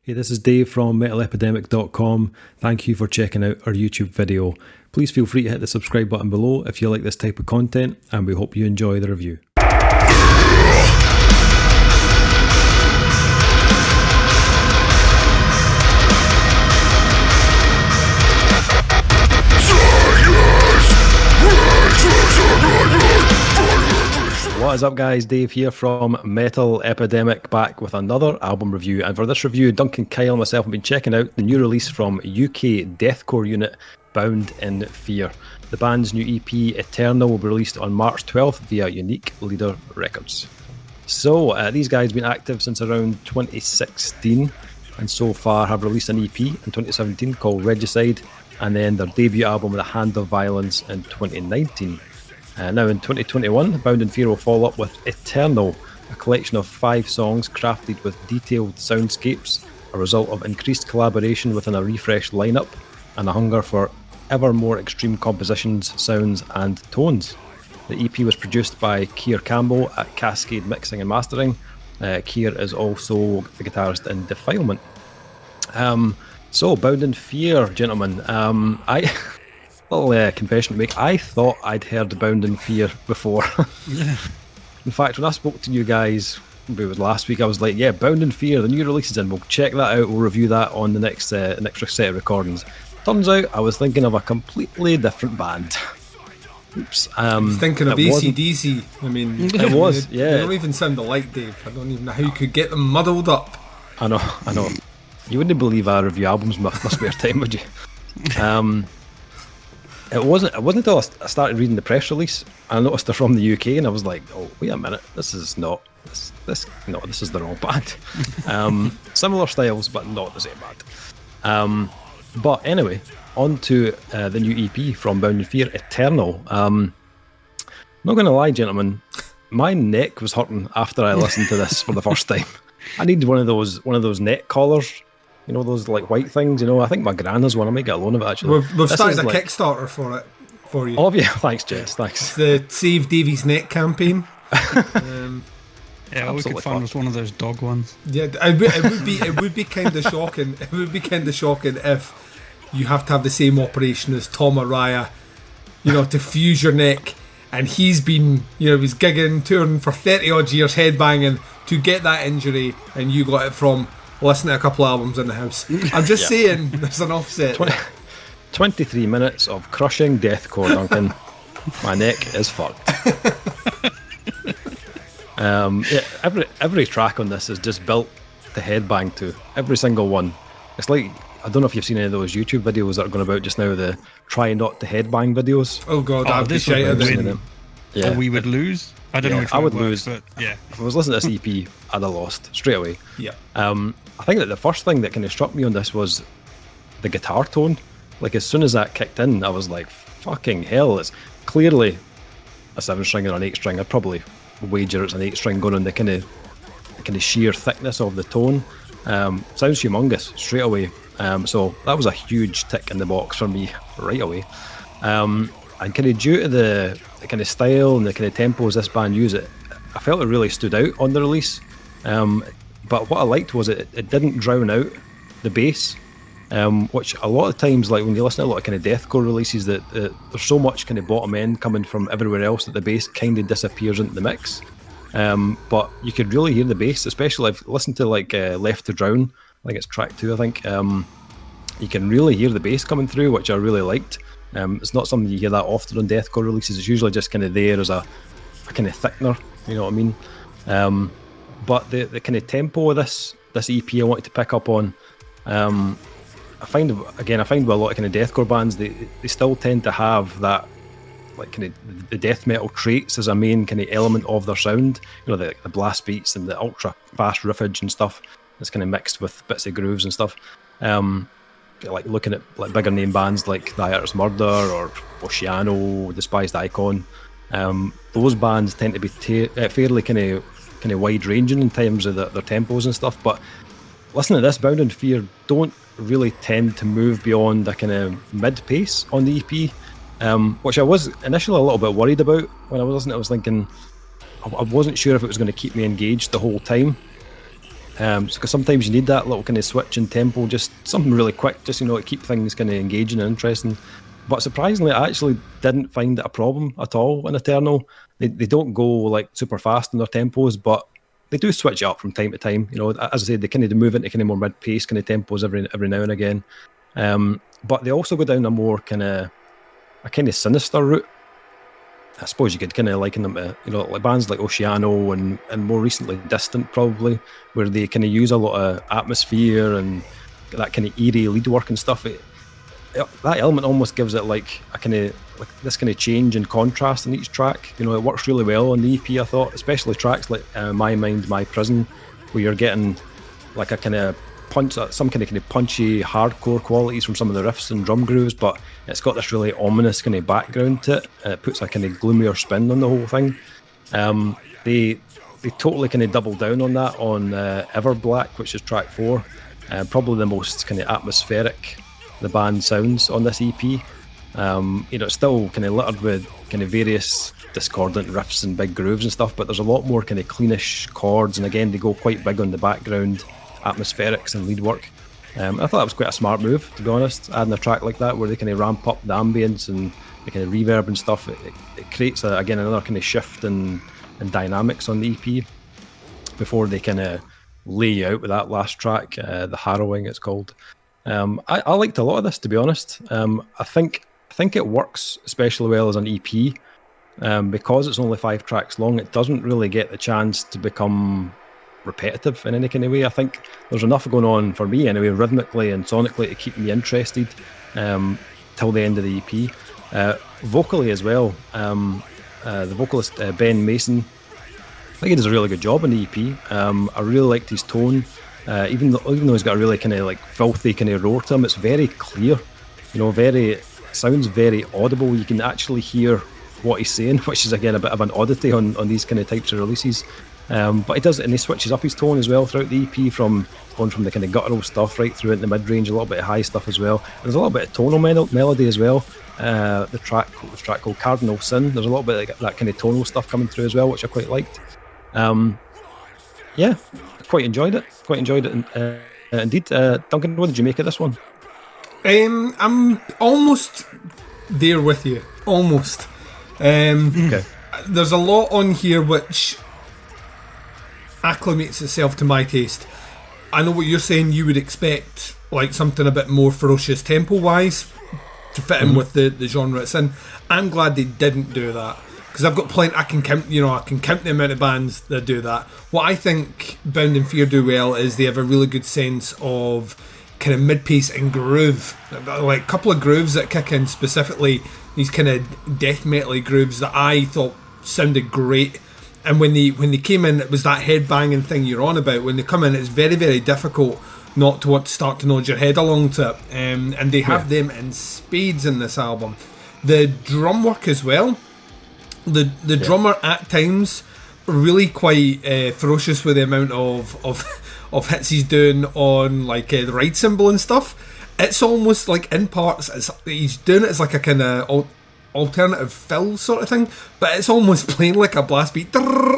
Hey, this is Dave from MetalEpidemic.com. Thank you for checking out our YouTube video. Please feel free to hit the subscribe button below if you like this type of content, and we hope you enjoy the review. What is up, guys? Dave here from Metal Epidemic, back with another album review. And for this review, Duncan Kyle and myself have been checking out the new release from UK Deathcore unit, Bound in Fear. The band's new EP, Eternal, will be released on March 12th via Unique Leader Records. So, these guys have been active since around 2016, and so far have released an EP in 2017 called Regicide, and then their debut album, The Hand of Violence, in 2019. Now in 2021, Bound in Fear will follow up with Eternal, a collection of 5 songs crafted with detailed soundscapes, a result of increased collaboration within a refreshed lineup, and a hunger for ever more extreme compositions, sounds and tones. The EP was produced by Keir Campbell at Cascade Mixing and Mastering. Keir is also the guitarist in Defilement. So, Bound in Fear, gentlemen. Little confession to make. I thought I'd heard Bound in Fear before. In fact, when I spoke to you guys, maybe it was last week, I was like, yeah, Bound in Fear, the new release is in, we'll check that out, we'll review that on the next set of recordings. Turns out I was thinking of a completely different band. Oops. I was thinking of AC/DC. I mean, it was, yeah. They don't even sound alike, Dave. I don't even know how you could get them muddled up. I know. You wouldn't believe I review albums my spare time, would you? It wasn't until I started reading the press release, I noticed they're from the UK, and I was like, oh, wait a minute, this is the wrong band. Similar styles, but not the same band. But anyway, on to the new EP from Bound in Fear, Eternal. Not going to lie, gentlemen, my neck was hurting after I listened to this for the first time. I need one of those neck collars. You know, those like white things, I think my gran has one. I might get a loan of it, actually. We've started a Kickstarter for you. Oh, yeah, thanks, Jess, thanks. It's the Save Davy's Neck campaign. Yeah, all we could find was one of those dog ones. Yeah, it would be kind of shocking. It would be kind of shocking if you have to have the same operation as Tom Araya, to fuse your neck, and he's been, he's gigging, touring for 30 odd years, headbanging, to get that injury, and you got it from listening to a couple of albums in the house. I'm just saying, there's an offset. 23 minutes of crushing deathcore, Duncan. My neck is fucked. Every track on this is just built to headbang to. Every single one. It's like, I don't know if you've seen any of those YouTube videos that are going about just now, the try not to headbang videos. Oh god, I'd be shy of them. Yeah. We would lose. I don't know which I would lose, lose. But yeah. If I was listening to this EP, I'd have lost straight away. Yeah. I think that the first thing that kind of struck me on this was the guitar tone. Like, as soon as that kicked in, I was like, fucking hell, it's clearly a 7-string or an 8-string. I'd probably wager it's an 8-string going on the kind of sheer thickness of the tone. Sounds humongous straight away. So that was a huge tick in the box for me right away. And kind of due to the kind of style and the kind of tempos this band use, I felt it really stood out on the release. But what I liked was it didn't drown out the bass, which a lot of times, like when you listen to a lot of kind of deathcore releases, that there's so much kind of bottom end coming from everywhere else that the bass kind of disappears into the mix. But you could really hear the bass, especially if you listen to like Left to Drown. I think it's track 2. I think you can really hear the bass coming through, which I really liked. It's not something you hear that often on deathcore releases. It's usually just kind of there as a kind of thickener, you know what I mean? But the kind of tempo of this EP I wanted to pick up on, I find with a lot of kind of deathcore bands, they still tend to have that, like, kind of the death metal traits as a main kind of element of their sound. The blast beats and the ultra fast riffage and stuff that's kind of mixed with bits of grooves and stuff. Like looking at like bigger name bands like The Artist Murder or Oceano, Despised Icon, those bands tend to be fairly kind of wide ranging in terms of their tempos and stuff. But listening to this, Bound in Fear don't really tend to move beyond a kind of mid pace on the EP, which I was initially a little bit worried about when I was listening. I was thinking I wasn't sure if it was going to keep me engaged the whole time. Because sometimes you need that little kind of switch in tempo, just something really quick, just to keep things kind of engaging and interesting. But surprisingly, I actually didn't find it a problem at all in Eternal. They don't go like super fast in their tempos, but they do switch it up from time to time. As I said, they kind of move into kind of more mid-pace kind of tempos every now and again. But they also go down a more kind of sinister route. I suppose you could kind of liken them to, like bands like Oceano and more recently Distant, probably, where they kind of use a lot of atmosphere and that kind of eerie lead work and stuff. That element almost gives it like a kind of like this kind of change and contrast in each track. It works really well on the EP, I thought, especially tracks like My Mind, My Prison, where you're getting like a kind of some kind of punchy hardcore qualities from some of the riffs and drum grooves, but it's got this really ominous kind of background to it. It puts a kind of gloomier spin on the whole thing. They totally kind of double down on that on Ever Black, which is track 4. Probably the most kind of atmospheric the band sounds on this EP. It's still kind of littered with kind of various discordant riffs and big grooves and stuff, but there's a lot more kind of cleanish chords, and again they go quite big on the background atmospherics and lead work. I thought that was quite a smart move, to be honest, adding a track like that where they kind of ramp up the ambience and the kind of reverb and stuff. It creates again another kind of shift in dynamics on the EP before they kind of lay you out with that last track, The Harrowing it's called. I liked a lot of this, to be honest. I think it works especially well as an EP. Because it's only 5 tracks long, it doesn't really get the chance to become repetitive in any kind of way. I think there's enough going on for me anyway, rhythmically and sonically, to keep me interested till the end of the EP. Vocally as well, the vocalist Ben Mason, I think he does a really good job in the EP. I really liked his tone, even though he's got a really kind of like filthy kind of roar to him. It's very clear, sounds very audible. You can actually hear what he's saying, which is again a bit of an oddity on these kind of types of releases. But he does it, and he switches up his tone as well throughout the EP, from going from the kind of guttural stuff right through into the mid-range, a little bit of high stuff as well. There's a little bit of tonal melody as well. The track called Cardinal Sin, there's a little bit of that kind of tonal stuff coming through as well, which I quite liked. Yeah, quite enjoyed it. Indeed. Duncan, what did you make of this one? I'm almost there with you, almost. Okay. There's a lot on here which acclimates itself to my taste. I know what you're saying. You would expect like something a bit more ferocious tempo wise to fit in with the genre it's in. I'm glad they didn't do that, because I've got plenty. I can count the amount of bands that do that. What I think Bound in Fear do well is they have a really good sense of kind of mid-pace and groove, like a couple of grooves that kick in, specifically these kind of death metal grooves that I thought sounded great. And when they came in, it was that head banging thing you're on about. When they come in, it's very, very difficult not to want to start to nod your head along to it. And they have them in spades in this album. The drum work as well. The drummer at times really quite ferocious with the amount of hits he's doing on like the ride cymbal and stuff. It's almost like in parts he's doing it as like a kind of alternative fill sort of thing, but it's almost playing like a blast beat,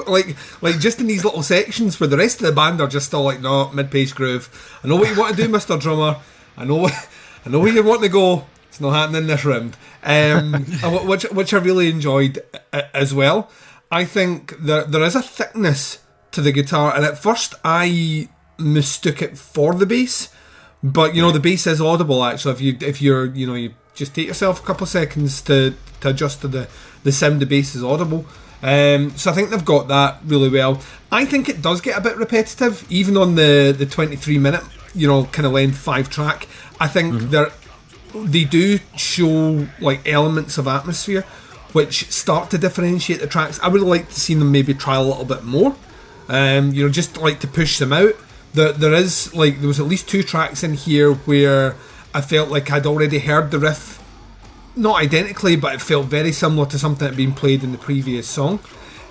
like just in these little sections where the rest of the band are just still like, no, mid-pace groove. I know what you want to do, Mr. Drummer. I know where you want to go. It's not happening this round. Which I really enjoyed as well. I think there is a thickness to the guitar, and at first I mistook it for the bass, but the bass is audible actually. If you're you just take yourself a couple of seconds to adjust to the sound. The bass is audible. So I think they've got that really well. I think it does get a bit repetitive, even on the 23 minute kind of length 5 track. I think they do show like elements of atmosphere which start to differentiate the tracks. I would like to see them maybe try a little bit more. Just like to push them out. There was at least 2 tracks in here where I felt like I'd already heard the riff, not identically, but it felt very similar to something that had been played in the previous song.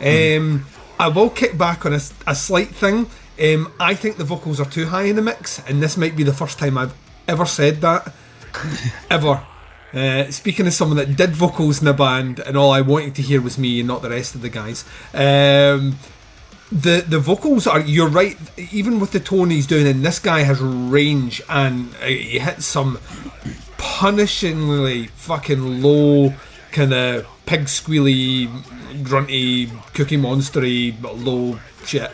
I will kick back on a slight thing. I think the vocals are too high in the mix, and this might be the first time I've ever said that. Ever. Speaking as someone that did vocals in a band, and all I wanted to hear was me and not the rest of the guys. the vocals are, you're right, even with the tone he's doing, and this guy has range, and he hits some punishingly fucking low, kind of pig squealy, grunty, cookie monstery, low shit.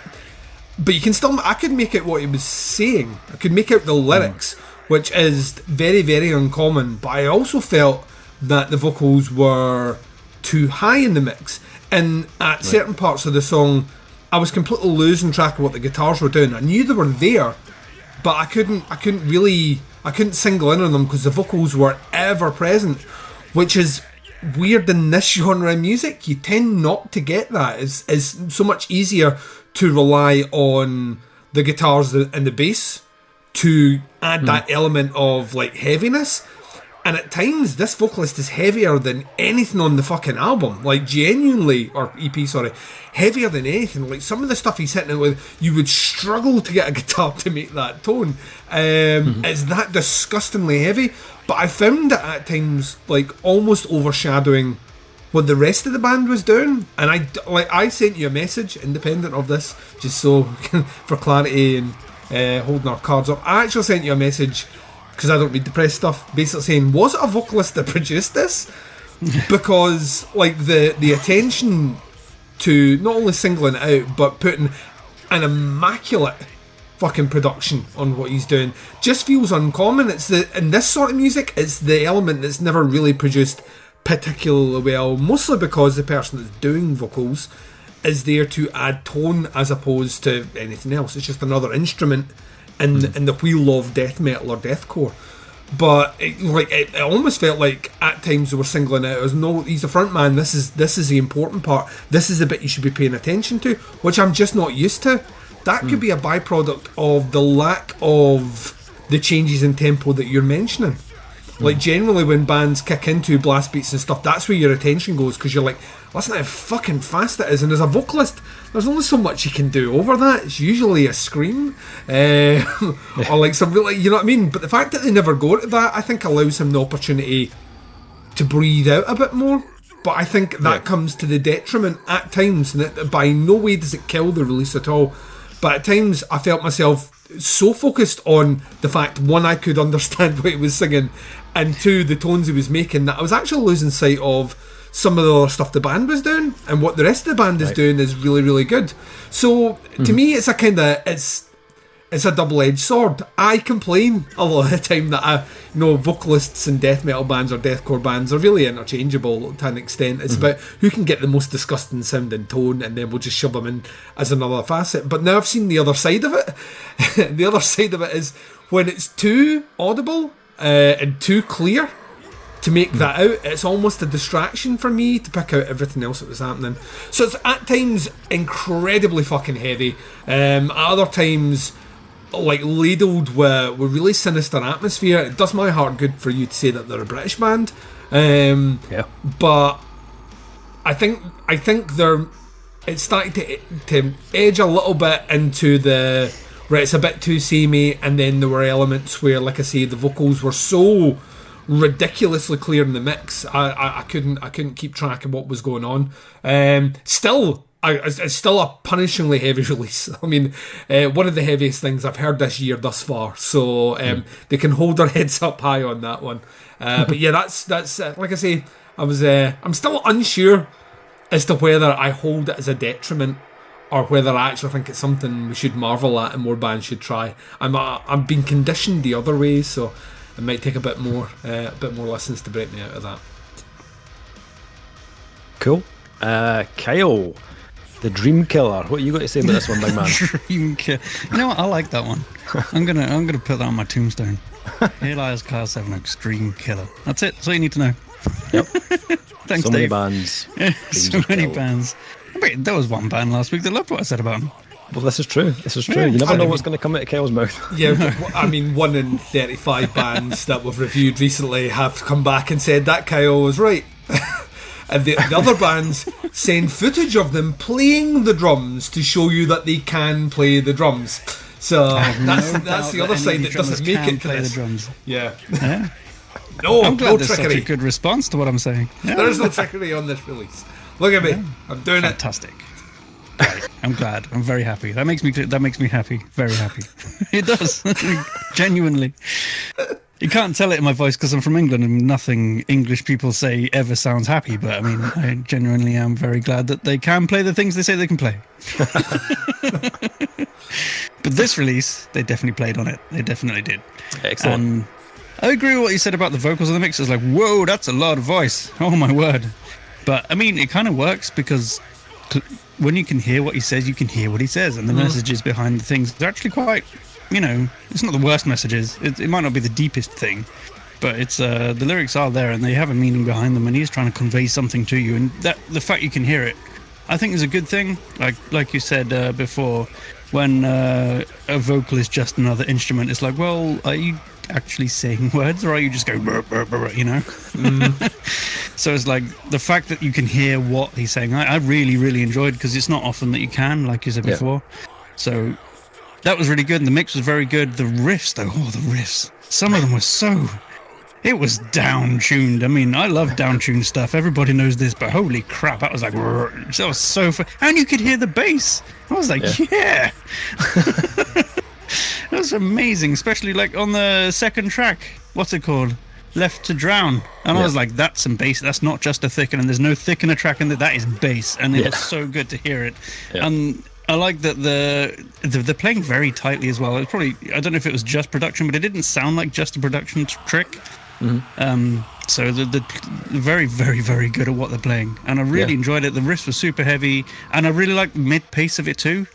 But you can still, I could make out what he was saying. I could make out the lyrics, which is very, very uncommon. But I also felt that the vocals were too high in the mix. And at certain parts of the song, I was completely losing track of what the guitars were doing. I knew they were there, but I couldn't single in on them because the vocals were ever present, which is weird in this genre of music. You tend not to get that. It's so much easier to rely on the guitars and the bass to add that element of like heaviness. And at times, this vocalist is heavier than anything on the fucking album. Like, genuinely, or EP, sorry, heavier than anything. Like, some of the stuff he's hitting it with, you would struggle to get a guitar to make that tone. It's that disgustingly heavy. But I found it at times, like, almost overshadowing what the rest of the band was doing. And I sent you a message, independent of this, just so, for clarity and holding our cards up. I actually sent you a message, because I don't read the press stuff, basically saying, was it a vocalist that produced this? Because, like, the attention to not only singling it out, but putting an immaculate fucking production on what he's doing just feels uncommon. In this sort of music, it's the element that's never really produced particularly well, mostly because the person that's doing vocals is there to add tone as opposed to anything else. It's just another instrument in the wheel of death metal or deathcore. But it almost felt like at times they were singling out as, no, he's the front man, this is the important part, this is the bit you should be paying attention to, which I'm just not used to. That could be a byproduct of the lack of the changes in tempo that you're mentioning. Like, generally when bands kick into blast beats and stuff, that's where your attention goes, because you're like, listen how fucking fast it is. And as a vocalist, there's only so much you can do over that. It's usually a scream, or like some really, you know what I mean? But the fact that they never go to that, I think allows him the opportunity to breathe out a bit more. But I think that comes to the detriment at times, and by no way does it kill the release at all. But at times I felt myself so focused on the fact, one, I could understand what he was singing, and two, the tones he was making, that I was actually losing sight of some of the other stuff the band was doing, and what the rest of the band is doing is really, really good. So to me, it's a kind of it's a double-edged sword. I complain a lot of the time that vocalists in death metal bands or deathcore bands are really interchangeable to an extent. It's about who can get the most disgusting sounding tone, and then we'll just shove them in as another facet. But now I've seen the other side of it. The other side of it is when it's too audible and too clear to make that out, it's almost a distraction for me to pick out everything else that was happening. So it's at times incredibly fucking heavy, at other times like ladled with really sinister atmosphere. It does my heart good for you to say that they're a British band, but I think they're, it's starting to edge a little bit into the right, it's a bit too samey, and then there were elements where, like I say, the vocals were so ridiculously clear in the mix. I couldn't keep track of what was going on. It's still a punishingly heavy release. I mean, one of the heaviest things I've heard this year thus far. So they can hold their heads up high on that one. But yeah, that's like I say, I'm still unsure as to whether I hold it as a detriment or whether I actually think it's something we should marvel at and more bands should try. I'm being conditioned the other way, so it might take a bit more listens to break me out of that. Cool. Kyle, the Dream Killer. What you got to say about this one, big man? Dream Killer. You know what? I like that one. I'm gonna put that on my tombstone. Here lies Kyle Sevenoaks, Dream Killer. That's it. That's all you need to know. Yep. Thanks, so Dave. many bands. So many bands. Wait, there was one band last week that loved what I said about them. Well, this is true. Yeah, you never know what's going to come out of Kyle's mouth. Yeah, I mean, 1 in 35 bands that we've reviewed recently have come back and said that Kyle was right. And the other bands send footage of them playing the drums to show you that they can play the drums. So that's the other side that doesn't make it to this. The drums. Yeah. No, I'm glad no there's trickery. such a good response to what I'm saying. Yeah. There is no trickery on this release. Look at me. I'm doing Fantastic. I'm glad. I'm very happy. That makes me happy. Very happy. It does. Genuinely. You can't tell it in my voice because I'm from England and nothing English people say ever sounds happy. But I mean, I genuinely am very glad that they can play the things they say they can play. But this release, they definitely played on it. They definitely did. Excellent. I agree with what you said about the vocals of the mix. It's like, whoa, that's a lot of voice. Oh my word. But I mean, it kind of works because when you can hear what he says, you can hear what he says. And the messages behind the things, they're actually quite, it's not the worst messages. It might not be the deepest thing, but it's the lyrics are there and they have a meaning behind them. And he's trying to convey something to you. And that the fact you can hear it, I think is a good thing. Like you said before, when a vocal is just another instrument, it's like, well, are you actually saying words or are you just going burr, burr, burr, So it's like the fact that you can hear what he's saying, I really, really enjoyed, because it's not often that you can, like you said before. So that was really good, and the mix was very good. The riffs though, the riffs, some of them were it was down-tuned. I mean, I love down-tuned stuff, everybody knows this, but holy crap, that was like, that was so fun. And you could hear the bass. I was like, yeah. That was amazing, especially like on the second track. What's it called? Left to Drown. And I was like, that's some bass. That's not just a thickener. And there's no thickener track in there. That is bass. And it was so good to hear it. Yeah. And I like that they're playing very tightly as well. It's probably, I don't know if it was just production, but it didn't sound like just a production trick. So they're very, very, very good at what they're playing. And I really enjoyed it. The riffs were super heavy. And I really liked the mid-pace of it too.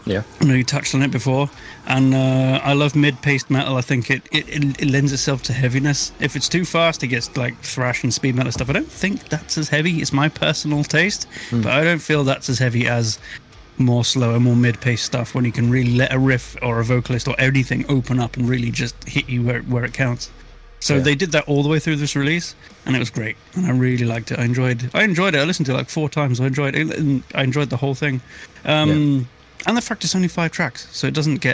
Yeah, I know you touched on it before, and I love mid-paced metal. I think it lends itself to heaviness. If it's too fast, it gets like thrash and speed metal stuff. I don't think that's as heavy. It's my personal taste, but I don't feel that's as heavy as more slower, more mid-paced stuff when you can really let a riff or a vocalist or anything open up and really just hit you where it counts. So they did that all the way through this release, and it was great, and I really liked it. I enjoyed it. I listened to it like 4 times. I enjoyed it, and I enjoyed the whole thing. And the fact it's only 5 tracks, so it doesn't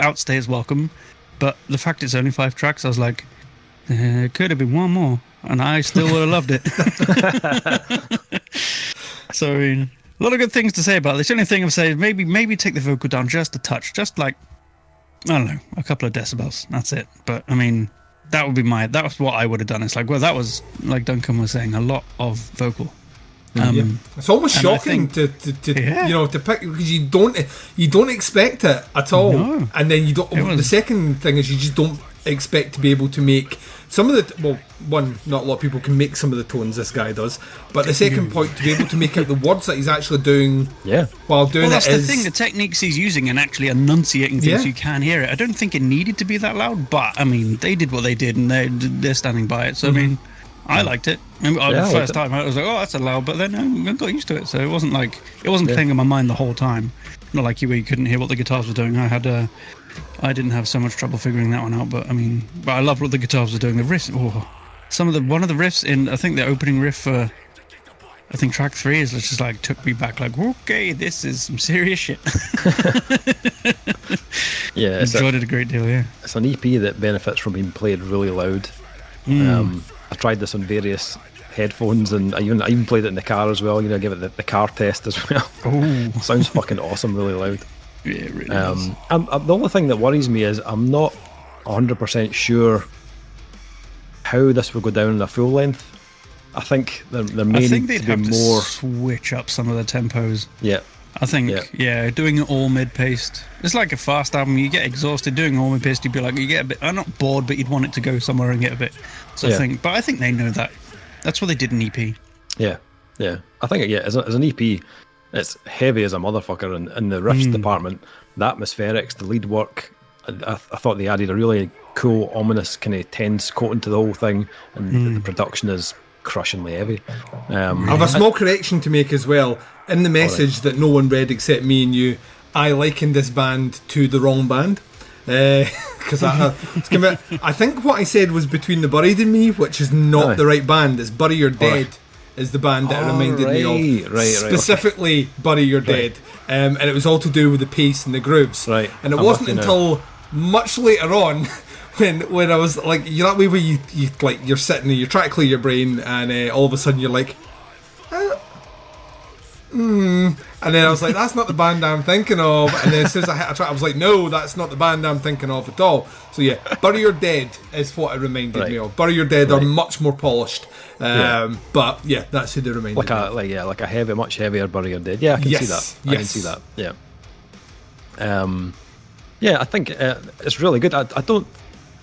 outstay its welcome. But the fact it's only 5 tracks, I was like, it could have been one more, and I still would have loved it. So I mean, a lot of good things to say about this. The only thing I've said is maybe take the vocal down just a touch, just like, I don't know, a couple of decibels. That's it. But I mean, that was what I would have done. It's like, well, that was, like Duncan was saying, a lot of vocal. It's almost shocking to pick, because you don't expect it at all, and then you don't. The second thing is you just don't expect to be able to make some of the not a lot of people can make some of the tones this guy does, but the second point, to be able to make out the words that he's actually doing while doing that's the thing, the techniques he's using and actually enunciating things so you can hear it. I don't think it needed to be that loud, but I mean, they did what they did and they're standing by it, so I mean, I liked it. The first time I was like, oh, that's loud, but then I got used to it, so it wasn't playing in my mind the whole time. Not like you, where you couldn't hear what the guitars were doing. I didn't have so much trouble figuring that one out, but I loved what the guitars were doing. The riffs, one of the riffs in, I think the opening riff for, I think track 3 is just like took me back, like, okay, this is some serious shit. Yeah, enjoyed it a great deal. Yeah, it's an EP that benefits from being played really loud. I tried this on various headphones, and I even played it in the car as well. Give it the car test as well. Oh, sounds fucking awesome, really loud. Yeah, it really does. The only thing that worries me is I'm not 100% sure how this will go down in a full length. I think there may need to be more. Switch up some of the tempos. Yeah. I think, doing it all mid-paced. It's like a fast album. You get exhausted doing all mid-paced. You'd be like, you get a bit, not bored, but you'd want it to go somewhere and get a bit. So I think they know that. That's what they did in EP. Yeah. I think, as an EP, it's heavy as a motherfucker. And in the riffs department, the atmospherics, the lead work, I thought they added a really cool, ominous, kind of tense coating to the whole thing. And the production is crushingly heavy. I have a small correction to make as well. In the message that no one read except me and you, I likened this band to the wrong band. Because I think what I said was Between the Buried and Me, which is not the right band. It's Bury Your Dead is the band that it reminded me of. Specifically Bury Your Dead. And it was all to do with the pace and the grooves. Right. And it wasn't until much later on when I was like, you know that way where you like you're sitting and you're trying to clear your brain and all of a sudden you're like, And then I was like, that's not the band I'm thinking of. And then as soon as I hit a track, I was like, no, that's not the band I'm thinking of at all. So yeah, Bury Your Dead is what it reminded me of. Bury Your Dead are much more polished. But yeah, that's who they reminded me of. Like a heavy, much heavier Bury Your Dead. Yeah, I can see that. I can see that. Yeah. Yeah, I think it's really good. I don't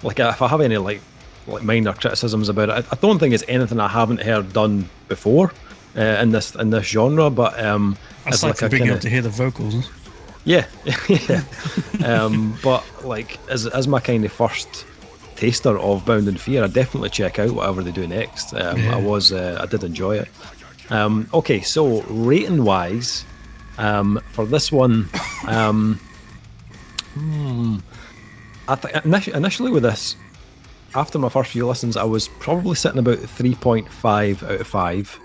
like if I have any like minor criticisms about it. I don't think it's anything I haven't heard done before in this genre. But aside like from being able to hear the vocals. Yeah, yeah. But like as my kind of first taster of Bound in Fear, I definitely check out whatever they do next. I did enjoy it. Okay, so rating wise, for this one, I think initially with this, after my first few listens, I was probably sitting about 3.5 out of 5,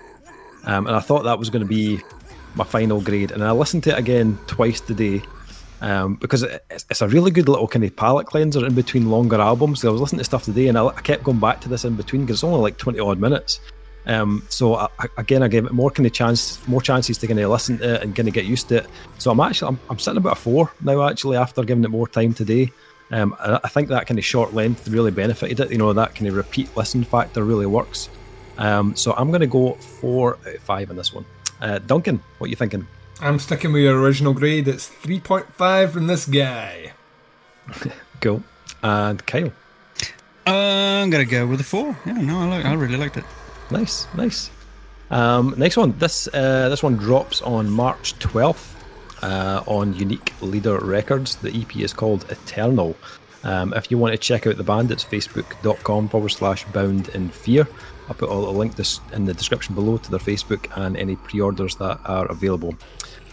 and I thought that was going to be my final grade. And I listened to it again twice today, because it's a really good little kind of palate cleanser in between longer albums. I was listening to stuff today, and I kept going back to this in between because it's only like 20 odd minutes. So I gave it more chances to kind of listen to it and kind of get used to it. So I'm sitting about a 4 now actually after giving it more time today. I think that kind of short length really benefited it. That kind of repeat listen factor really works. So I'm going to go 4 out of 5 on this one. Duncan, what are you thinking? I'm sticking with your original grade. It's 3.5 from this guy. Cool. And Kyle? I'm going to go with a 4. Yeah, no, I really liked it. Nice. Next one. This one drops on March 12th on Unique Leader Records. The EP is called Eternal. If you want to check out the band, it's facebook.com/bound in fear. I'll put a link in the description below to their Facebook and any pre-orders that are available.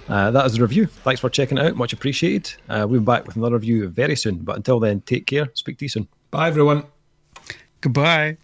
That is the review. Thanks for checking it out. Much appreciated. We'll be back with another review very soon. But until then, take care. Speak to you soon. Bye, everyone. Goodbye.